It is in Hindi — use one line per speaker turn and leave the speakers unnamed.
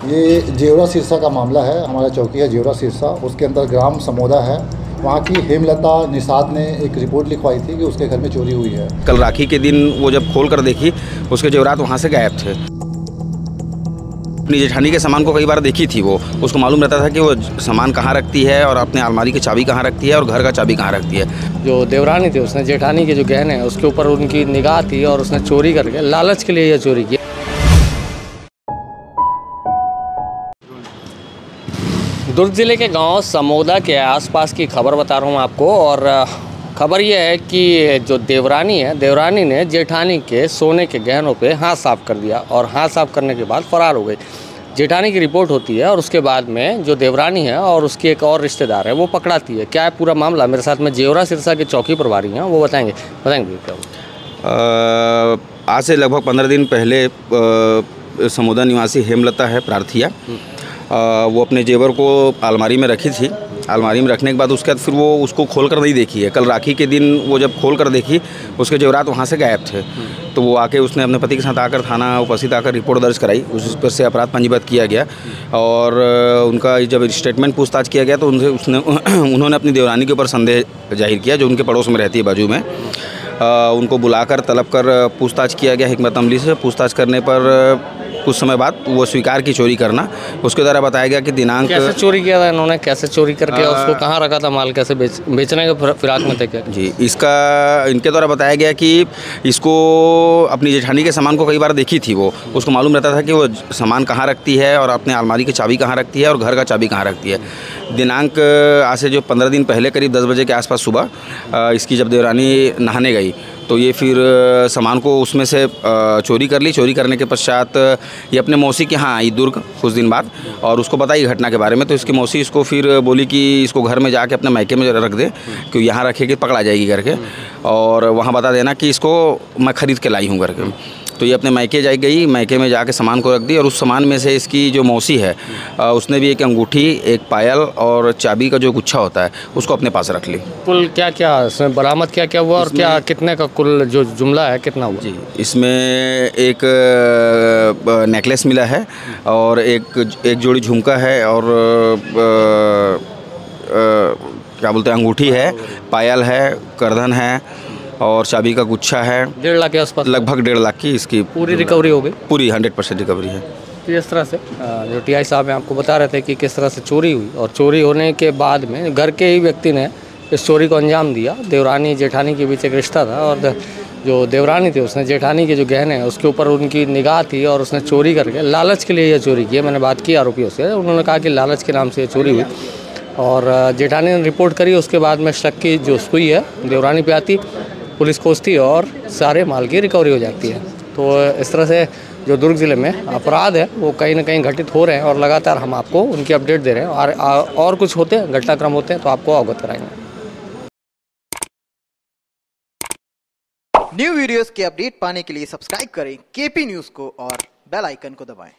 ये जेवरा सिरसा का मामला है। हमारा चौकी है जेवरा सिरसा, उसके अंदर ग्राम समोदा है। वहाँ की हेमलता निषाद ने एक रिपोर्ट लिखवाई थी कि उसके घर में चोरी हुई है।
कल राखी के दिन वो जब खोल कर देखी, उसके जेवरात वहाँ से गायब थे। अपनी जेठानी के सामान को कई बार देखी थी वो, उसको मालूम रहता था कि वो सामान कहाँ रखती है और अपने अलमारी की चाबी कहाँ रखती है और घर का चाबी कहाँ रखती है।
जो देवरानी थी उसने जेठानी के जो गहने हैं उसके ऊपर उनकी निगाह थी और उसने चोरी करके लालच के लिए यह चोरी की। दुर्ग जिले के गांव समोदा के आसपास की खबर बता रहा हूं आपको। और खबर यह है कि जो देवरानी ने जेठानी के सोने के गहनों पे हाथ साफ कर दिया और हाथ साफ करने के बाद फरार हो गई। जेठानी की रिपोर्ट होती है और उसके बाद में जो देवरानी है और उसकी एक और रिश्तेदार है वो पकड़ाती है। क्या है पूरा मामला, मेरे साथ में जेवरा सिरसा के चौकी प्रभारी हैं, वो बताएंगे क्या
आज से लगभग 15 दिन पहले समोदा निवासी हेमलता है प्रार्थिया, वो अपने जेवर को अलमारी में रखी थी। अलमारी में रखने के बाद उसके बाद फिर वो उसको खोल कर नहीं देखी है। कल राखी के दिन वो जब खोल कर देखी, उसके जेवरात वहाँ से गायब थे। तो वो आके उसने अपने पति के साथ आकर थाना उपस्थित आकर रिपोर्ट दर्ज कराई। उस पर से अपराध पंजीबद्ध किया गया और उनका जब स्टेटमेंट पूछताछ किया गया तो उन्होंने अपनी देवरानी के ऊपर संदेह जाहिर किया, जो उनके पड़ोस में रहती है, बाजू में। उनको बुलाकर तलब कर पूछताछ किया गया हिकमत अमली से। पूछताछ करने पर कुछ समय बाद वो स्वीकार की चोरी करना। उसके द्वारा बताया गया कि दिनांक
कैसे चोरी किया था इन्होंने, कैसे चोरी करके उसको कहाँ रखा था, माल कैसे बेचने के फिराक में थे क्या?
जी, इसका इनके द्वारा बताया गया कि इसको अपनी जेठानी के सामान को कई बार देखी थी वो, उसको मालूम रहता था कि वो सामान कहाँ रखती है और अपने अलमारी की चाबी कहाँ रखती है और घर का चाबी कहाँ रखती है। दिनांक आज से जो 15 दिन पहले करीब 10 बजे के आसपास सुबह इसकी जब देवरानी नहाने गई तो ये फिर सामान को उसमें से चोरी कर ली। चोरी करने के पश्चात ये अपने मौसी के यहाँ आई दुर्ग कुछ दिन बाद और उसको बताई घटना के बारे में। तो इसकी मौसी इसको फिर बोली कि इसको घर में जाके अपने मायके में रख दे, क्योंकि यहाँ रखेगी पकड़ा जाएगी करके, और वहाँ बता देना कि इसको मैं ख़रीद के लाई हूँ करके। तो ये अपने मायके गई, मायके में जाके सामान को रख दी और उस सामान में से इसकी जो मौसी है उसने भी एक अंगूठी, एक पायल और चाबी का जो गुच्छा होता है उसको अपने पास रख ली।
कुल क्या क्या इसमें बरामद क्या हुआ और क्या कितने का कुल जो जुमला है कितना हुआ?
जी, इसमें एक नेकलेस मिला है और एक जोड़ी झुमका है और क्या बोलते हैं अंगूठी है, पायल है, करधन है और चाबी का गुच्छा है।
1.5 लाख के आसपास,
लगभग 1.5 लाख की इसकी
पूरी रिकवरी हो गई।
पूरी 100% रिकवरी है।
तो इस तरह से जो टीआई साहब हैं आपको बता रहे थे कि किस तरह से चोरी हुई और चोरी होने के बाद में घर के ही व्यक्ति ने इस चोरी को अंजाम दिया। देवरानी जेठानी के बीच एक रिश्ता था और जो देवरानी थी उसने जेठानी के जो गहने हैं उसके ऊपर उनकी निगाह थी और उसने चोरी करके लालच के लिए यह चोरी की। मैंने बात की आरोपियों से, उन्होंने कहा कि लालच के नाम से ये चोरी हुई और जेठानी ने रिपोर्ट करी। उसके बाद में शक की जो सुई है देवरानी पे आती, पुलिस खोजती है और सारे माल की रिकवरी हो जाती है। तो इस तरह से जो दुर्ग ज़िले में अपराध है वो कहीं ना कहीं घटित हो रहे हैं और लगातार हम आपको उनकी अपडेट दे रहे हैं और कुछ होते हैं, घटनाक्रम होते हैं तो आपको अवगत कराएंगे।
न्यू वीडियोस की अपडेट पाने के लिए सब्सक्राइब करें केपी न्यूज़ को और बेल आइकन को दबाएं।